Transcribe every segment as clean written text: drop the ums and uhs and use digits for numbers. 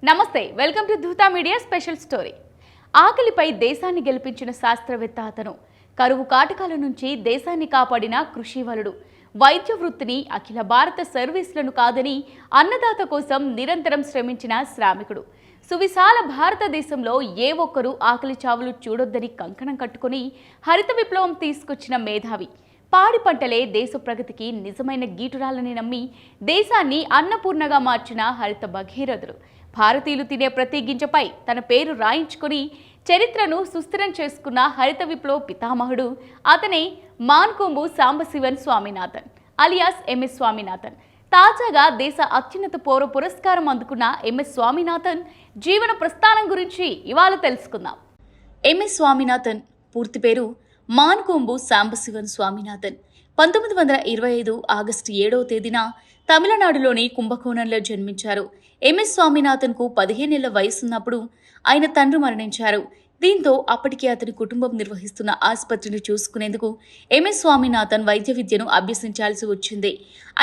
నమస్తే, welcome to ధూతా media special story. ఆకలిపై దేశాన్ని గెలిపించిన శాస్త్రవేత్త అతను. కరువు కాటకాల నుంచి దేశాన్ని కాపాడిన కృషివలుడు. వైద్య వృత్తిని అఖిల భారత సర్వీసులను కాదని అన్నదాత కోసం నిరంతరం శ్రమించిన శ్రామికుడు. సువిశాల భారతదేశంలో ఏ ఒక్కరూ ఆకలి చావులు చూడొద్దని కంకణం కట్టుకుని హరిత విప్లవం తీసుకొచ్చిన మేధావి. పాడి పంటలే దేశ ప్రగతికి నిజమైన గీటురాలని నమ్మి దేశాన్ని అన్నపూర్ణగా మార్చిన హరిత భగీరథుడు. భారతీయులు తినే ప్రతి గింజపై తన పేరు రాయించుకొని చరిత్రను సుస్థిరం చేసుకున్న హరిత విప్లవ పితామహుడు అతనే మాన్కొంబు సాంబశివన్ స్వామినాథన్ అలియాస్ ఎంఎస్ స్వామినాథన్. తాజాగా దేశ అత్యున్నత పౌర పురస్కారం అందుకున్న ఎంఎస్ స్వామినాథన్ జీవన ప్రస్థానం గురించి ఇవాళ తెలుసుకుందాం. ఎంఎస్ స్వామినాథన్ పూర్తి పేరు మాన్కొంబు సాంబశివన్ స్వామినాథన్. 1925 ఆగస్టు 7వ తేదీన తమిళనాడులోని కుంభకోణంలో జన్మించారు. ఎంఎస్ స్వామినాథన్కు 15 ఏళ్ల వయసున్నప్పుడు ఆయన తండ్రి మరణించారు. దీంతో అప్పటికే అతని కుటుంబం నిర్వహిస్తున్న ఆసుపత్రిని చూసుకునేందుకు ఎంఎస్ స్వామినాథన్ వైద్య విద్యను అభ్యసించాల్సి వచ్చింది.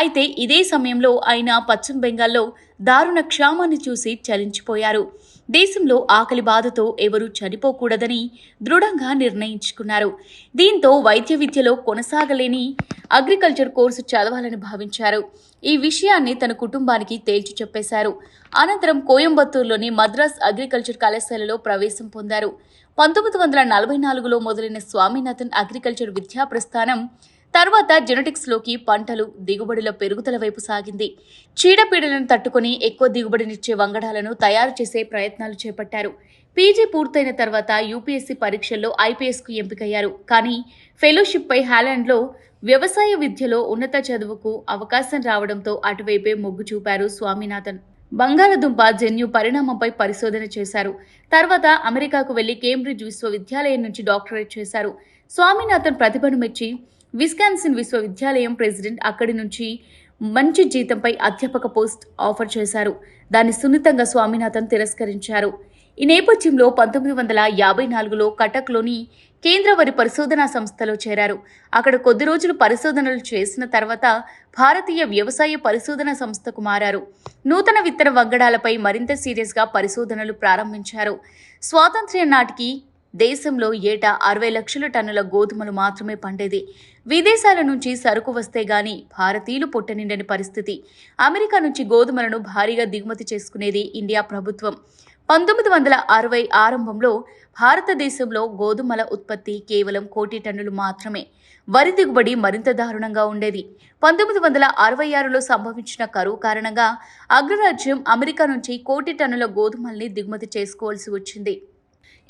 అయితే ఇదే సమయంలో ఆయన పశ్చిమ బెంగాల్లో దారుణ క్షామాన్ని చూసి చలించిపోయారు. దేశంలో ఆకలి బాధతో ఎవరూ చనిపోకూడదని దృఢంగా నిర్ణయించుకున్నారు. దీంతో వైద్య విద్యలో కొనసాగలేని అగ్రికల్చర్ కోర్సు చదవాలని భావించారు. ఈ విషయాన్ని తన కుటుంబానికి తేల్చి చెప్పేశారు. అనంతరం కోయంబత్తూరులోని మద్రాస్ అగ్రికల్చర్ కళాశాలలో ప్రవేశం పొందారు. 1944లో మొదలైన స్వామినాథన్ అగ్రికల్చర్ విద్యా ప్రస్థానం తర్వాత జెనెటిక్స్లోకి పంటలు దిగుబడుల పెరుగుదల వైపు సాగింది. చీడపీడలను తట్టుకుని ఎక్కువ దిగుబడినిచ్చే వంగడాలను తయారు చేసే ప్రయత్నాలు చేపట్టారు. పీజీ పూర్తయిన తర్వాత యూపీఎస్సీ పరీక్షల్లో ఐపీఎస్కు ఎంపికయ్యారు. కానీ ఫెలోషిప్పై హాలాండ్లో వ్యవసాయ విద్యలో ఉన్నత చదువుకు అవకాశం రావడంతో అటువైపే మొగ్గు చూపారు స్వామినాథన్. బంగాళదుంప జన్యు పరిణామంపై పరిశోధన చేశారు. తర్వాత అమెరికాకు వెళ్లి కేంబ్రిడ్జ్ విశ్వవిద్యాలయం నుంచి డాక్టరేట్ చేశారు. స్వామినాథన్ ప్రతిభను మెచ్చి విస్కాన్సిన్ విశ్వవిద్యాలయం ప్రెసిడెంట్ అక్కడి నుంచి మంచి జీతంపై అధ్యాపక పోస్ట్ ఆఫర్ చేశారు. దాన్ని సున్నితంగా స్వామినాథన్ తిరస్కరించారు. ఈ నేపథ్యంలో 1954లో కటక్లోని కేంద్ర వరి పరిశోధనా సంస్థలో చేరారు. అక్కడ కొద్ది రోజులు పరిశోధనలు చేసిన తర్వాత భారతీయ వ్యవసాయ పరిశోధనా సంస్థకు మారారు. నూతన విత్తన వంగడాలపై మరింత సీరియస్గా పరిశోధనలు ప్రారంభించారు. స్వాతంత్ర్యం నాటికి దేశంలో ఏటా 60 లక్షల టన్నుల గోధుమలు మాత్రమే పండేది. విదేశాల నుంచి సరుకు వస్తే గాని భారతీయులు పొట్టనిండని పరిస్థితి. అమెరికా నుంచి గోధుమలను భారీగా దిగుమతి చేసుకునేది ఇండియా ప్రభుత్వం. 1960 ఆరంభంలో భారతదేశంలో గోధుమల ఉత్పత్తి కేవలం 1 కోటి టన్నులు మాత్రమే. వరి దిగుబడి మరింత దారుణంగా ఉండేది. 1966లో సంభవించిన కరువు కారణంగా అగ్రరాజ్యం అమెరికా నుంచి 1 కోటి టన్నుల గోధుమల్ని దిగుమతి చేసుకోవాల్సి వచ్చింది.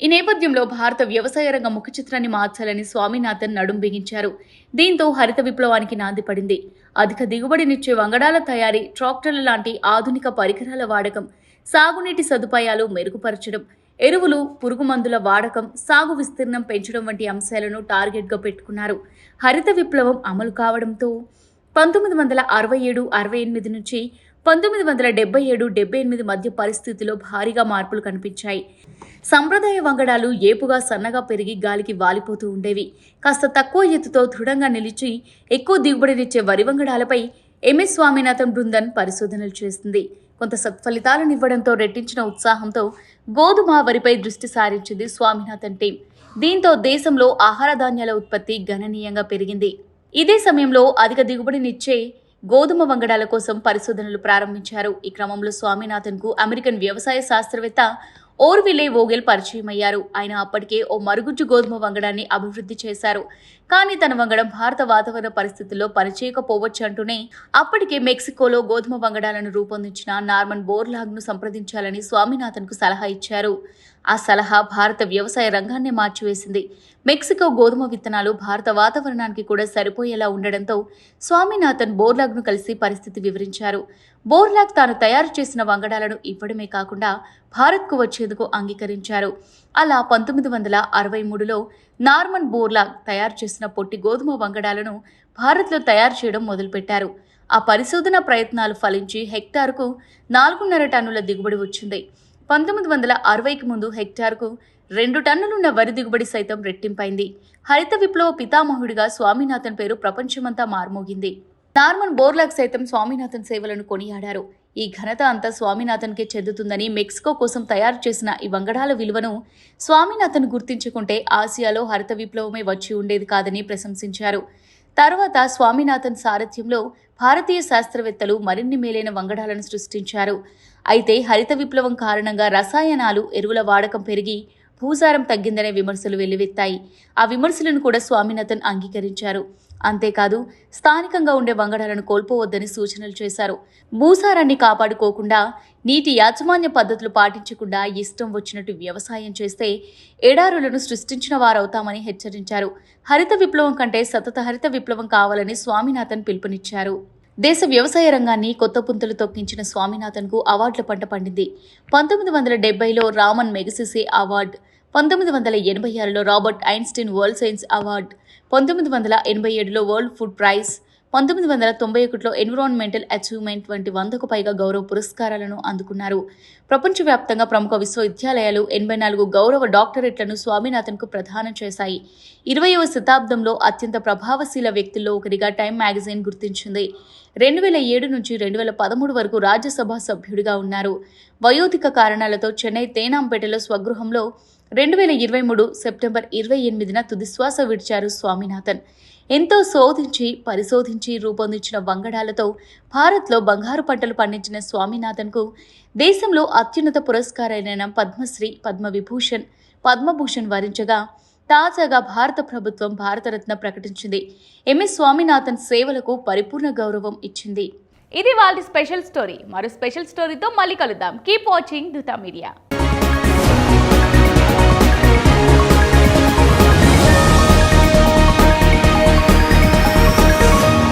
ఈ నేపథ్యంలో భారత వ్యవసాయ రంగ ముఖ చిత్రాన్ని మార్చాలని స్వామినాథన్ నడుం బిగించారు. దీంతో హరిత విప్లవానికి నాంది పడింది. అధిక దిగుబడినిచ్చే వంగడాల తయారీ, ట్రాక్టర్ల లాంటి ఆధునిక పరికరాల వాడకం, సాగునీటి సదుపాయాలు మెరుగుపరచడం, ఎరువులు, పురుగుమందుల వాడకం, సాగు విస్తీర్ణం పెంచడం వంటి అంశాలను టార్గెట్గా పెట్టుకున్నారు. హరిత విప్లవం అమలు కావడంతో 1967-68 నుంచి 1977-78 మధ్య పరిస్థితిలో భారీగా మార్పులు కనిపించాయి. సంప్రదాయ వంగడాలు ఏపుగా సన్నగా పెరిగి గాలికి వాలిపోతూ ఉండేవి. కాస్త తక్కువ ఎత్తుతో దృఢంగా నిలిచి ఎక్కువ దిగుబడినిచ్చే వరి వంగడాలపై ఎంఎస్ స్వామినాథన్ బృందం పరిశోధనలు చేస్తుంది. కొంత సత్ఫలితాలనివ్వడంతో రెట్టించిన ఉత్సాహంతో గోధుమ వరిపై దృష్టి సారించింది స్వామినాథన్ టీం. దీంతో దేశంలో ఆహార ధాన్యాల ఉత్పత్తి గణనీయంగా పెరిగింది. ఇదే సమయంలో అధిక దిగుబడినిచ్చే గోధుమ వంగడాల కోసం పరిశోధనలు ప్రారంభించారు. ఈ క్రమంలో స్వామినాథన్కు అమెరికన్ వ్యవసాయ శాస్త్రవేత్త ఓర్విలే వోగెల్ పరిచయం అయ్యారు. ఆయన అప్పటికే ఓ మరుగుజ్జు గోధుమ వంగడాన్ని అభివృద్ధి చేశారు. కానీ తన వంగడం భారత వాతావరణ పరిస్థితుల్లో పనిచేయకపోవచ్చంటూనే అప్పటికే మెక్సికోలో గోధుమ వంగడాలను రూపొందించిన నార్మన్ బోర్లాగ్ను సంప్రదించాలని స్వామినాథన్కు సలహా ఇచ్చారు. ఆ సలహా భారత వ్యవసాయ రంగాన్నే మార్చివేసింది. మెక్సికో గోధుమ విత్తనాలు భారత వాతావరణానికి కూడా సరిపోయేలా ఉండడంతో స్వామినాథన్ బోర్లాగ్ను కలిసి పరిస్థితి వివరించారు. బోర్లాగ్ తాను తయారు చేసిన వంగడాలను ఇవ్వడమే కాకుండా భారత్కు వచ్చేందుకు అంగీకరించారు. అలా 1963లో నార్మన్ బోర్లాగ్ తయారు చేసిన పొట్టి గోధుమ వంగడాలను భారత్లో తయారు చేయడం మొదలుపెట్టారు. ఆ పరిశోధన ప్రయత్నాలు ఫలించి హెక్టారుకు 4.5 టన్నుల దిగుబడి వచ్చింది. 1960కి ముందు హెక్టార్కు 2 టన్నులున్న వరి దిగుబడి సైతం రెట్టింపైంది. హరిత విప్లవ పితామహుడిగా స్వామినాథన్ పేరు ప్రపంచమంతా మార్మోగింది. నార్మన్ బోర్లాగ్ సైతం స్వామినాథన్ సేవలను కొనియాడారు. ఈ ఘనత అంతా స్వామినాథన్కే చెందుతుందని మెక్సికో కోసం తయారు చేసిన ఈ వంగడాల విలువను స్వామినాథన్ గుర్తించుకుంటే ఆసియాలో హరిత విప్లవమే వచ్చి ఉండేది కాదని ప్రశంసించారు. తర్వాత స్వామినాథన్ సారథ్యంలో భారతీయ శాస్త్రవేత్తలు మరిన్ని మేలైన వంగడాలను సృష్టించారు. అయితే హరిత విప్లవం కారణంగా రసాయనాలు, ఎరువుల వాడకం పెరిగి భూసారం తగ్గిందనే విమర్శలు వెల్లువెత్తాయి. ఆ విమర్శలను కూడా స్వామినాథన్ అంగీకరించారు. అంతేకాదు స్థానికంగా ఉండే వంగడాలను కోల్పోవద్దని సూచనలు చేశారు. భూసారాన్ని కాపాడుకోకుండా, నీటి యాజమాన్య పద్ధతులు పాటించకుండా ఇష్టం వచ్చినట్టు వ్యవసాయం చేస్తే ఎడారులను సృష్టించిన వారవుతామని హెచ్చరించారు. హరిత విప్లవం కంటే సతత హరిత విప్లవం కావాలని స్వామినాథన్ పిలుపునిచ్చారు. దేశ వ్యవసాయ రంగాన్ని కొత్త పుంతలు తొక్కించిన స్వామినాథన్కు అవార్డుల పంట పండింది. 1970లో రామన్ మెగసెసే అవార్డు, 1986లో Robert Einstein world science award, 1987లో వరల్డ్ ఫుడ్ ప్రైజ్, 1991లో ఎన్విరాన్మెంటల్ అచీవ్మెంట్ వంటి 100కు పైగా గౌరవ పురస్కారాలను అందుకున్నారు. ప్రపంచవ్యాప్తంగా ప్రముఖ విశ్వవిద్యాలయాలు 84 గౌరవ డాక్టరేట్లను స్వామినాథన్కు ప్రదానం చేశాయి. 20వ శతాబ్దంలో అత్యంత ప్రభావశీల వ్యక్తుల్లో ఒకరిగా టైమ్ మ్యాగజైన్ గుర్తించింది. 2007 నుంచి 2013 వరకు రాజ్యసభ సభ్యుడిగా ఉన్నారు. వయోధిక కారణాలతో చెన్నై తేనాంపేటలో స్వగృహంలో 2023 సెప్టెంబర్ 28న తుదిశ్వాస విడిచారు స్వామినాథన్. ఎంతో శోధించి పరిశోధించి రూపొందించిన వంగడాలతో భారత్లో బంగారు పంటలు పండించిన స్వామినాథన్కు దేశంలో అత్యున్నత పురస్కారాలైన పద్మశ్రీ, పద్మవిభూషణ్, పద్మభూషణ్ వరించగా తాజాగా భారత ప్రభుత్వం భారతరత్న ప్రకటించింది. ఎంఎస్ స్వామినాథన్ సేవలకు పరిపూర్ణ గౌరవం ఇచ్చింది. ఇది వాళ్ళ స్పెషల్ స్టోరీ. మరో స్పెషల్ స్టోరీతో మళ్ళీ కలుద్దాం. Keep watching Dhruta media.